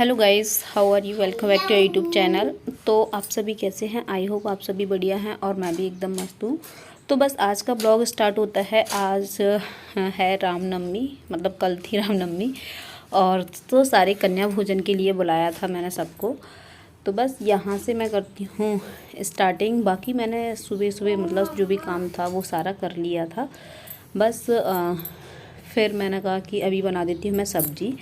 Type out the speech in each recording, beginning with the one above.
Hello guys, how are you. Welcome back to YouTube channel. तो आप सभी कैसे हैं? आई होप आप सभी बढ़िया हैं और मैं भी एकदम मस्त हूँ। तो बस आज का ब्लॉग स्टार्ट होता है। आज है रामनवमी, मतलब कल थी रामनवमी, और तो सारे कन्या भोजन के लिए बुलाया था मैंने सबको। तो बस यहाँ से मैं करती हूँ स्टार्टिंग। बाकी मैंने सुबह सुबह मतलब जो भी काम था वो सारा कर लिया था। बस फिर मैंने कहा कि अभी बना देती हूँ मैं सब्ज़ी।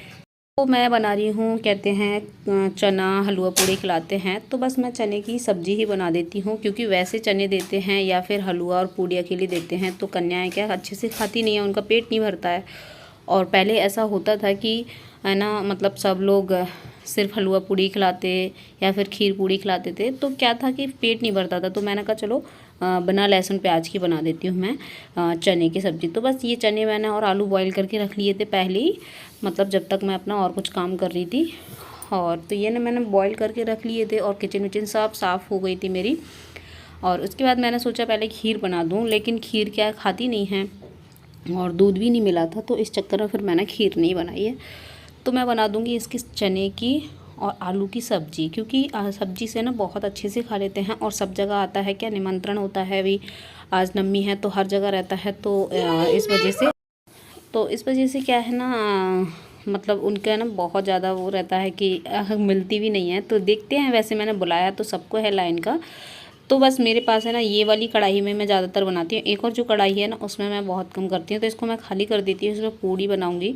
तो मैं बना रही हूँ, कहते हैं चना हलवा पूड़ी खिलाते हैं, तो बस मैं चने की सब्ज़ी ही बना देती हूँ। क्योंकि वैसे चने देते हैं या फिर हलवा और पूड़ी अकेले देते हैं तो कन्याएं क्या अच्छे से खाती नहीं है, उनका पेट नहीं भरता है। और पहले ऐसा होता था कि है ना, मतलब सब लोग सिर्फ हलवा पूड़ी खिलाते या फिर खीर पूड़ी खिलाते थे, तो क्या था कि पेट नहीं भरता था। तो मैंने कहा चलो बिना लहसुन प्याज की बना देती हूँ मैं चने की सब्ज़ी। तो बस ये चने मैंने और आलू बॉईल करके रख लिए थे पहले ही, मतलब जब तक मैं अपना और कुछ काम कर रही थी। और तो ये ना मैंने बॉईल करके रख लिए थे और किचन विचन सब साफ़ हो गई थी मेरी। और उसके बाद मैंने सोचा पहले खीर बना दूँ, लेकिन खीर क्या खाती नहीं है और दूध भी नहीं मिला था, तो इस चक्कर में फिर मैंने खीर नहीं बनाई है। तो मैं बना दूँगी इसकी चने की और आलू की सब्ज़ी। क्योंकि सब्ज़ी से ना बहुत अच्छे से खा लेते हैं और सब जगह आता है, क्या निमंत्रण होता है अभी, आज नवमी है तो हर जगह रहता है। तो इस वजह से क्या है ना, मतलब उनका ना बहुत ज़्यादा वो रहता है कि मिलती भी नहीं है। तो देखते हैं, वैसे मैंने बुलाया तो सबको है लाइन का। तो बस मेरे पास है ना ये वाली कढ़ाई में मैं ज़्यादातर बनाती हूँ। एक और जो कढ़ाई है ना उसमें मैं बहुत कम करती हूँ, तो इसको मैं खाली कर देती हूँ। इसमें पूड़ी बनाऊँगी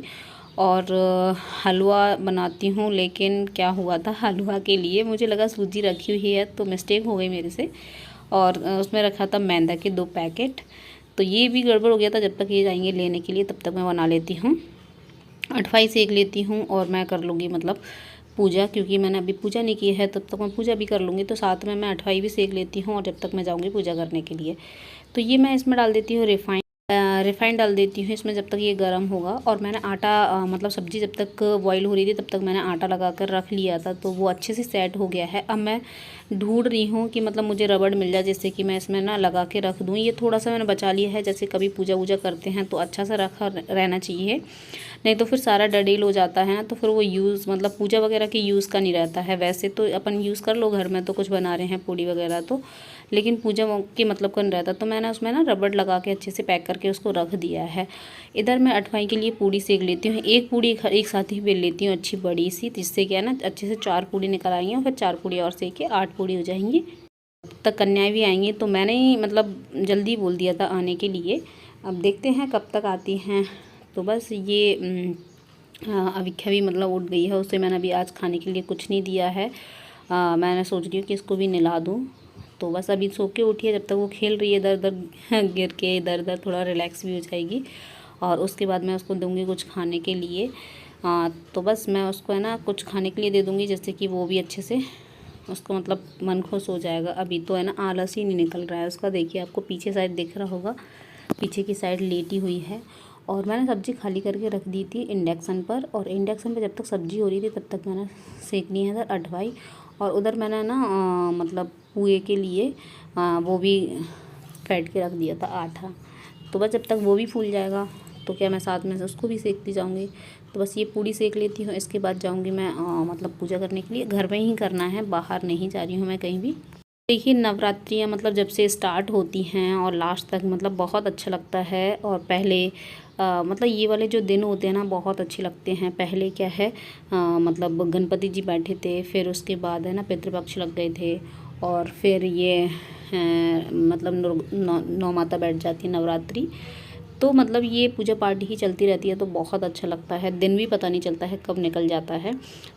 और हलवा बनाती हूँ। लेकिन क्या हुआ था, हलवा के लिए मुझे लगा सूजी रखी हुई है, तो मिस्टेक हो गई मेरे से। और उसमें रखा था मैदा के 2 पैकेट, तो ये भी गड़बड़ हो गया था। जब तक ये जाएंगे लेने के लिए तब तक मैं बना लेती हूँ, अठवाई सेक लेती हूँ और मैं कर लूँगी मतलब पूजा। क्योंकि मैंने अभी पूजा नहीं की है, तब तक मैं पूजा भी कर लूँगी, तो साथ में मैं अठवाई भी सेक लेती हूँ और जब तक मैं जाऊँगी पूजा करने के लिए। तो ये मैं इसमें डाल देती हूँ रिफाइंड डाल देती हूँ इसमें जब तक ये गर्म होगा। और मैंने आटा मतलब सब्ज़ी जब तक बॉईल हो रही थी तब तक मैंने आटा लगा कर रख लिया था, तो वो अच्छे से सेट हो गया है। अब मैं ढूंढ रही हूँ कि मतलब मुझे रबड़ मिल जाए जिससे कि मैं इसमें ना लगा के रख दूँ। ये थोड़ा सा मैंने बचा लिया है, जैसे कभी पूजा वूजा करते हैं तो अच्छा सा रखा रहना चाहिए, नहीं तो फिर सारा डडील हो जाता है ना, तो फिर वो यूज़ मतलब पूजा वगैरह के यूज़ का नहीं रहता है। वैसे तो अपन यूज़ कर लो घर में, तो कुछ बना रहे हैं पूड़ी वगैरह तो, लेकिन पूजा के मतलब का नहीं रहता। तो मैंने उसमें ना रबड़ लगा के अच्छे से पैक करके उसको रख दिया है। इधर मैं अठवाई के लिए पूड़ी सेक लेती हूँ। एक पूड़ी एक साथ ही बेल लेती हूँ अच्छी बड़ी सी, जिससे क्या है ना अच्छे से 4 पूड़ी निकल आएंगी और फिर 4 पूड़ी और सेक के 8 पूड़ी हो जाएंगी। तब तक कन्याएं भी आएंगी, तो मैंने ही मतलब जल्दी बोल दिया था आने के लिए। अब देखते हैं कब तक आती हैं। तो बस ये अविख्या भी मतलब उठ गई है, उसे मैंने अभी आज खाने के लिए कुछ नहीं दिया है। मैंने सोच रही हूँ कि इसको भी नहला दूँ। तो बस अभी सो के उठी है, जब तक वो खेल रही है इधर उधर गिर के, इधर उधर थोड़ा रिलैक्स भी हो जाएगी। और उसके बाद मैं उसको दूँगी कुछ खाने के लिए। तो बस मैं उसको है ना कुछ खाने के लिए दे दूँगी, जिससे कि वो भी अच्छे से उसको मतलब मन खुश हो जाएगा। अभी तो है ना आलस ही नहीं निकल रहा है उसका। देखिए आपको पीछे साइड दिख रहा होगा, पीछे की साइड लेटी हुई है। और मैंने सब्ज़ी खाली करके रख दी थी इंडक्शन पर, और इंडक्शन पर जब तक सब्ज़ी हो रही थी तब तक मैंने सेकनी है इधर अठवाई। और उधर मैंने ना मतलब पुए के लिए वो भी फेंट के रख दिया था आटा। तो बस जब तक वो भी फूल जाएगा तो क्या मैं साथ में उसको भी सेकती जाऊँगी। तो बस ये पूड़ी सेक लेती हूँ, इसके बाद जाऊँगी मैं मतलब पूजा करने के लिए। घर में ही करना है, बाहर नहीं जा रही हूँ मैं कहीं भी। देखिए नवरात्रियाँ मतलब जब से स्टार्ट होती हैं और लास्ट तक मतलब बहुत अच्छा लगता है। और पहले मतलब ये वाले जो दिन होते हैं ना बहुत अच्छे लगते हैं। पहले क्या है मतलब गणपति जी बैठे थे, फिर उसके बाद है ना पितृपक्ष लग गए थे, और फिर ये मतलब नौ माता बैठ जाती है नवरात्रि। तो मतलब ये पूजा पाठ ही चलती रहती है, तो बहुत अच्छा लगता है। दिन भी पता नहीं चलता है कब निकल जाता है।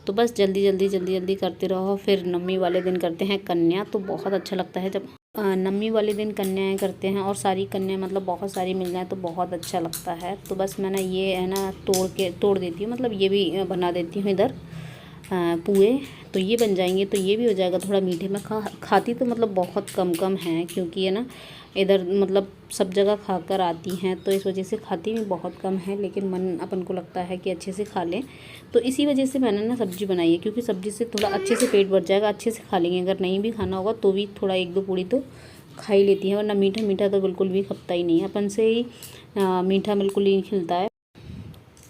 तो बस जल्दी जल्दी जल्दी जल्दी करते रहो। फिर नवमी वाले दिन करते हैं कन्या, तो बहुत अच्छा लगता है जब नवमी वाले दिन कन्याएं करते हैं। और सारी कन्या मतलब बहुत सारी मिल जाए तो बहुत अच्छा लगता है। तो बस मैंने ये है ना तोड़ देती हूँ, मतलब ये भी बना देती हूँ इधर पुए। तो ये बन जाएंगे, तो ये भी हो जाएगा थोड़ा मीठे में। खाती तो मतलब बहुत कम कम है, क्योंकि है ना इधर मतलब सब जगह खाकर आती हैं, तो इस वजह से खाती भी बहुत कम है। लेकिन मन अपन को लगता है कि अच्छे से खा लें, तो इसी वजह से मैंने ना सब्ज़ी बनाई है। क्योंकि सब्ज़ी से थोड़ा अच्छे से पेट भर जाएगा, अच्छे से खा लेंगे। अगर नहीं भी खाना होगा तो भी थोड़ा 1-2 पूड़ी तो खा ही लेती है, वरना मीठा मीठा तो बिल्कुल भी खपता ही नहीं है अपन से ही। मीठा बिल्कुल ही खिलता है।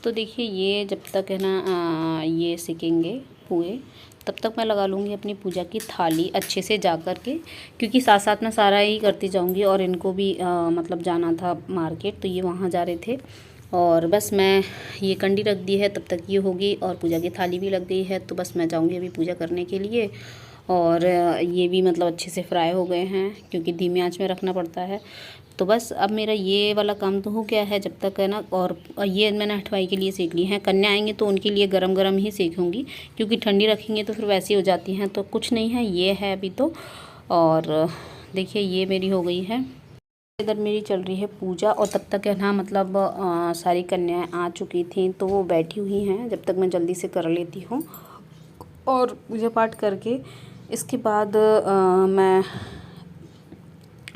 तो देखिए ये जब तक है ना ये सीखेंगे पुए, तब तक मैं लगा लूँगी अपनी पूजा की थाली अच्छे से जा कर के, क्योंकि साथ साथ मैं सारा ही करती जाऊँगी। और इनको भी मतलब जाना था मार्केट, तो ये वहाँ जा रहे थे। और बस मैं ये कंडी रख दी है, तब तक ये होगी और पूजा की थाली भी लग गई है। तो बस मैं जाऊँगी अभी पूजा करने के लिए। और ये भी मतलब अच्छे से फ्राई हो गए हैं, क्योंकि धीमी आंच में रखना पड़ता है। तो बस अब मेरा ये वाला काम तो हो गया है जब तक है ना। और ये मैंने हटवाई के लिए सेक ली हैं। कन्या आएंगे तो उनके लिए गरम गरम ही सेकूँगी, क्योंकि ठंडी रखेंगे तो फिर वैसी हो जाती हैं। तो कुछ नहीं है, ये है अभी तो। और देखिए ये मेरी हो गई है। इधर मेरी चल रही है पूजा, और तब तक है ना मतलब सारी कन्याएं आ चुकी थी, तो वो बैठी हुई हैं। जब तक मैं जल्दी से कर लेती हूँ और पूजा पाठ करके इसके बाद मैं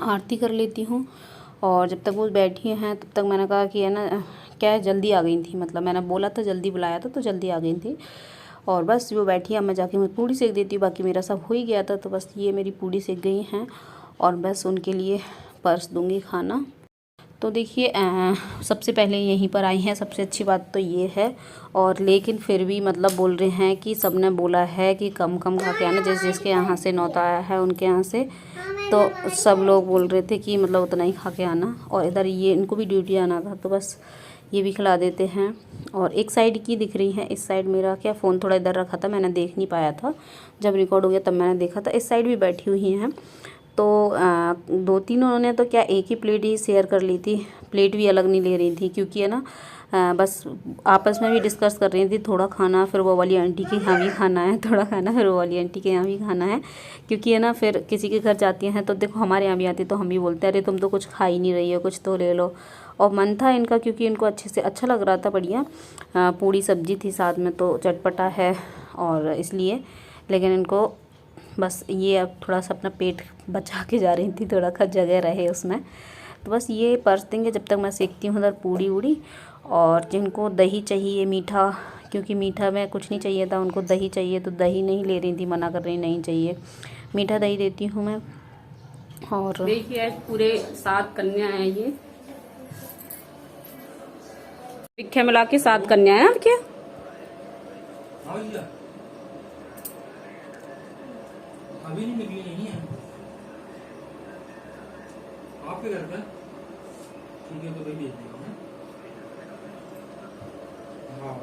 आरती कर लेती हूँ। और जब तक वो बैठी हैं तब तक मैंने कहा कि है ना, क्या है, जल्दी आ गई थी। मतलब मैंने बोला था, जल्दी बुलाया था, तो जल्दी आ गई थी। और बस वो बैठी, अब मैं जाके मैं पूड़ी सेक देती हूँ। बाकी मेरा सब हो ही गया था, तो बस ये मेरी पूड़ी सेक गई हैं। और बस उनके लिए परस दूँगी खाना। तो देखिए सबसे पहले यहीं पर आई हैं, सबसे अच्छी बात तो ये है। और लेकिन फिर भी मतलब बोल रहे हैं कि सब ने बोला है कि कम कम खा के आना, जिसके यहाँ से न्योता आया है उनके यहाँ से, तो सब लोग बोल रहे थे कि मतलब उतना ही खा के आना। और इधर ये इनको भी ड्यूटी आना था, तो बस ये भी खिला देते हैं। और एक साइड की दिख रही है, इस साइड मेरा क्या फ़ोन थोड़ा इधर रखा था, मैंने देख नहीं पाया था। जब रिकॉर्ड हो गया तब मैंने देखा था। इस साइड भी बैठी हुई हैं। तो 2-3 उन्होंने तो क्या एक ही प्लेट ही शेयर कर ली थी, प्लेट भी अलग नहीं ले रही थी, क्योंकि है ना बस आपस में भी डिस्कस कर रही थी। थोड़ा खाना फिर वो वाली आंटी के यहाँ भी खाना है, थोड़ा खाना फिर वो वाली आंटी के यहाँ भी खाना है, क्योंकि है ना फिर किसी के घर जाती हैं तो देखो हमारे यहाँ भी आती, तो हम भी बोलते हैं अरे तुम तो कुछ खा ही नहीं रही हो, कुछ तो ले लो। और मन था इनका, क्योंकि इनको अच्छे से अच्छा लग रहा था, बढ़िया पूड़ी सब्जी थी साथ में, तो चटपटा है और इसलिए। लेकिन इनको बस ये अब थोड़ा सा अपना पेट बचा के जा रही थी, थोड़ा सा जगह रहे उसमें। तो बस ये परस देंगे जब तक मैं सेकती हूँ उधर पूड़ी उड़ी। और जिनको दही चाहिए मीठा, क्योंकि मीठा में कुछ नहीं चाहिए था, उनको दही चाहिए, तो दही नहीं ले रही थी, मना कर रही नहीं चाहिए, मीठा दही देती हूँ मैं। और देखिए आज पूरे 7 कन्या हैं, ये पिक्खे मिला के 7 कन्या हैं आपके। अभी नहीं निकली नहीं है आपके घर पर, ठीक है तो भाई भेज देगा मैं। हाँ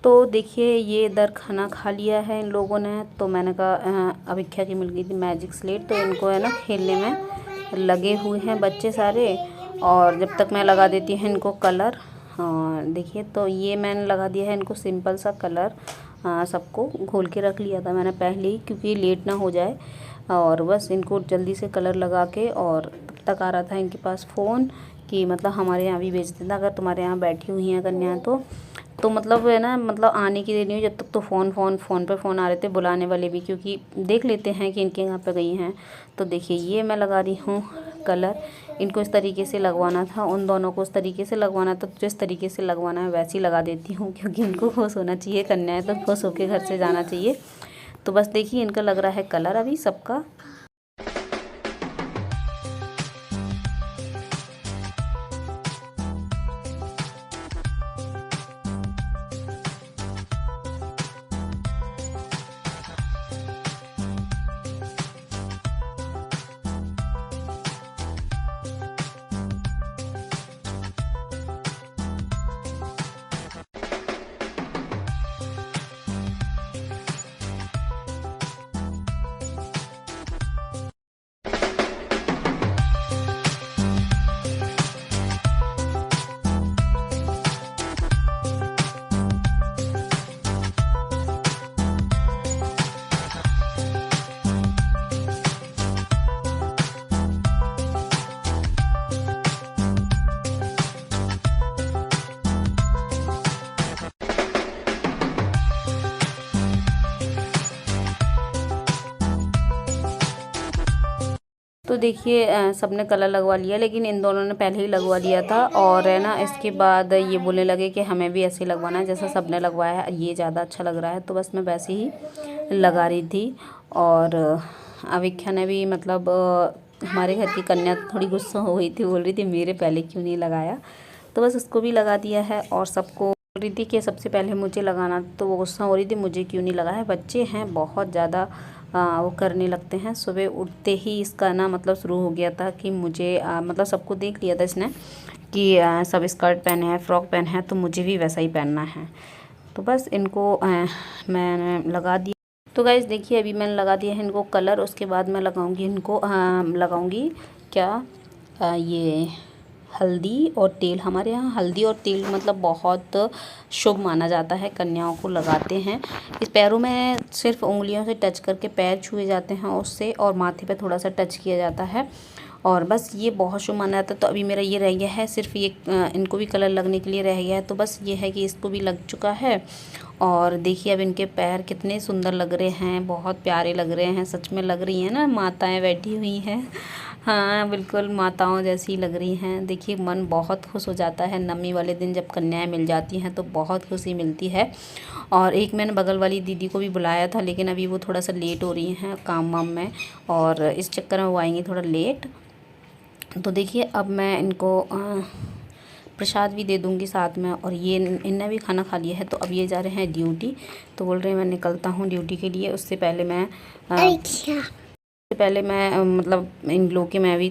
तो देखिए ये इधर खाना खा लिया है इन लोगों ने। तो मैंने कहा अभिख्या की मिल गई थी मैजिक स्लेट, तो इनको है ना खेलने में लगे हुए हैं बच्चे सारे। और जब तक मैं लगा देती हूँ इनको कलर। देखिए तो ये मैंने लगा दिया है इनको सिंपल सा कलर, सबको घोल के रख लिया था मैंने पहले ही, क्योंकि लेट ना हो जाए। और बस इनको जल्दी से कलर लगा के, और तब तक आ रहा था इनके पास फ़ोन कि मतलब हमारे यहाँ भी भेज देना, अगर तुम्हारे यहाँ बैठी हुई हैं कन्या तो मतलब है ना, मतलब आने की देर नहीं हुई जब तक तो फ़ोन पे फ़ोन आ रहे थे, बुलाने वाले भी, क्योंकि देख लेते हैं कि इनके यहाँ पे गई हैं। तो देखिए ये मैं लगा रही हूँ कलर। इनको इस तरीके से लगवाना था, उन दोनों को इस तरीके से लगवाना था, जिस तरीके से लगवाना है वैसे ही लगा देती हूँ, क्योंकि इनको खुश होना चाहिए, कन्या है तो खुश होकर घर से जाना चाहिए। तो बस देखिए इनका लग रहा है कलर अभी सबका। तो देखिए सबने कलर लगवा लिया, लेकिन इन दोनों ने पहले ही लगवा लिया था। और है ना इसके बाद ये बोलने लगे कि हमें भी ऐसे लगवाना है जैसा सबने लगवाया है, ये ज़्यादा अच्छा लग रहा है। तो बस मैं वैसे ही लगा रही थी। और अभिख्या ने भी मतलब हमारे घर की कन्या थोड़ी गुस्सा हो गई थी, बोल रही थी मेरे पहले क्यों नहीं लगाया। तो बस उसको भी लगा दिया है और सबको रही थी कि सबसे पहले मुझे लगाना, तो वो गुस्सा हो रही थी मुझे क्यों नहीं लगा है। बच्चे हैं बहुत ज़्यादा वो करने लगते हैं। सुबह उठते ही इसका ना मतलब शुरू हो गया था कि मुझे मतलब सबको देख लिया था इसने कि सब स्कर्ट पहने हैं, फ्रॉक पहने हैं, तो मुझे भी वैसा ही पहनना है। तो बस इनको मैंने लगा दिया। तो गाइस देखिए अभी मैंने लगा दिया है इनको कलर। उसके बाद मैं लगाऊंगी इनको लगाऊंगी क्या ये हल्दी और तेल। हमारे यहाँ हल्दी और तेल मतलब बहुत शुभ माना जाता है, कन्याओं को लगाते हैं। इस पैरों में सिर्फ उंगलियों से टच करके पैर छुए जाते हैं उससे, और माथे पे थोड़ा सा टच किया जाता है, और बस ये बहुत शुभ माना जाता है। तो अभी मेरा ये रह गया है सिर्फ ये इनको भी कलर लगने के लिए रह गया है। तो बस ये है कि इसको भी लग चुका है। और देखिए अब इनके पैर कितने सुंदर लग रहे हैं, बहुत प्यारे लग रहे हैं। सच में लग रही हैं ना माताएं बैठी हुई हैं। हाँ बिल्कुल माताओं जैसी ही लग रही हैं। देखिए मन बहुत खुश हो जाता है नवमी वाले दिन जब कन्याएं मिल जाती हैं, तो बहुत खुशी मिलती है। और एक मैंने बगल वाली दीदी को भी बुलाया था, लेकिन अभी वो थोड़ा सा लेट हो रही हैं काम वाम में, और इस चक्कर में वो आएंगी थोड़ा लेट। तो देखिए अब मैं इनको प्रसाद भी दे दूंगी साथ में, और ये इनने भी खाना खा लिया है। तो अब ये जा रहे हैं ड्यूटी, तो बोल रहे हैं मैं निकलता हूँ ड्यूटी के लिए। उससे पहले मैं मतलब इन लोग के मैं भी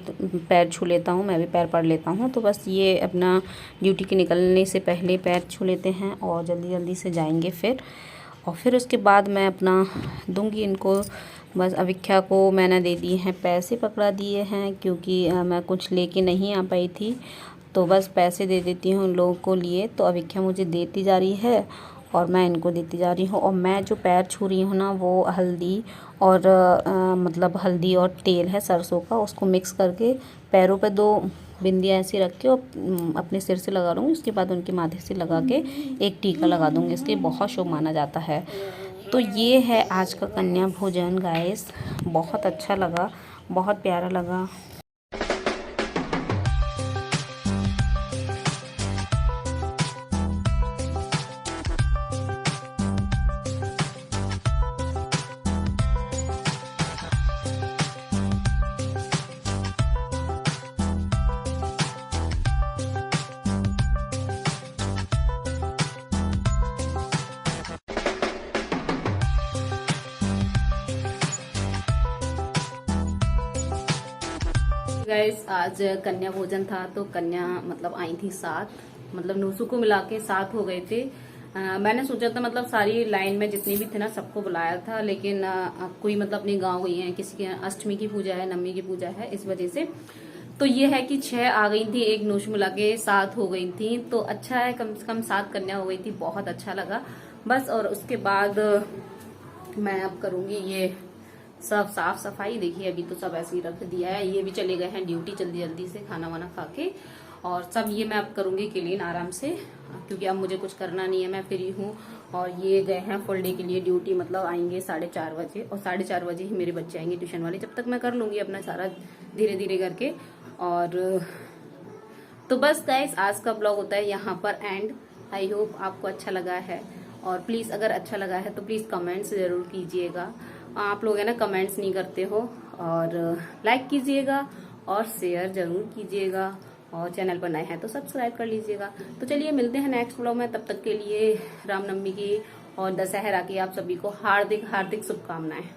पैर छू लेता हूँ, मैं भी पैर पड़ लेता हूँ। तो बस ये अपना ड्यूटी के निकलने से पहले पैर छू लेते हैं और जल्दी जल्दी से जाएंगे फिर। और फिर उसके बाद मैं अपना दूंगी इनको। बस अविख्या को मैंने दे दिए हैं पैसे, पकड़ा दिए हैं, क्योंकि मैं कुछ लेके नहीं आ पाई थी, तो बस पैसे दे देती हूँ उन लोगों को लिए। तो अविख्या मुझे देती जा रही है और मैं इनको देती जा रही हूँ। और मैं जो पैर छू रही हूँ ना वो हल्दी और मतलब हल्दी और तेल है सरसों का, उसको मिक्स करके पैरों पे 2 बिंदियाँ ऐसी रख के और अपने सिर से लगा लूँगी। उसके बाद उनके माथे से लगा के एक टीका लगा दूँगी। इसके बहुत शुभ माना जाता है। तो ये है आज का कन्या भोजन गाइस, बहुत अच्छा लगा, बहुत प्यारा लगा। गाइस आज कन्या भोजन था, तो कन्या मतलब आई थी 7, मतलब नूसू को मिला के 7 हो गए थे। मैंने सोचा था मतलब सारी लाइन में जितनी भी थे ना सबको बुलाया था, लेकिन कोई मतलब अपने गांव गई है, किसी के अष्टमी की पूजा है, नवमी की पूजा है, इस वजह से। तो ये है कि 6 आ गई थी, एक नूसू मिला के 7 हो गई थी। तो अच्छा है कम से कम 7 कन्या हो गई थी, बहुत अच्छा लगा बस। और उसके बाद मैं अब करूंगी ये सब साफ सफाई। देखिए अभी तो सब ऐसे ही रख दिया है, ये भी चले गए हैं ड्यूटी जल्दी जल्दी से खाना वाना खा के। और सब ये मैं अब करूंगी क्लीन आराम से, क्योंकि अब मुझे कुछ करना नहीं है, मैं फ्री हूँ। और ये गए हैं फुल डे के लिए ड्यूटी, मतलब आएंगे 4:30 बजे, और 4:30 बजे ही मेरे बच्चे आएंगे ट्यूशन वाले। जब तक मैं कर लूंगी अपना सारा धीरे धीरे करके। और तो बस गाइस आज का ब्लॉग होता है यहाँ पर एंड। आई होप आपको अच्छा लगा है, और प्लीज अगर अच्छा लगा है तो प्लीज कमेंट्स जरूर कीजिएगा। आप लोग है ना कमेंट्स नहीं करते हो, और लाइक कीजिएगा और शेयर जरूर कीजिएगा, और चैनल पर नए हैं तो सब्सक्राइब कर लीजिएगा। तो चलिए मिलते हैं नेक्स्ट व्लॉग में, तब तक के लिए रामनवमी की और दशहरा की आप सभी को हार्दिक हार्दिक शुभकामनाएं।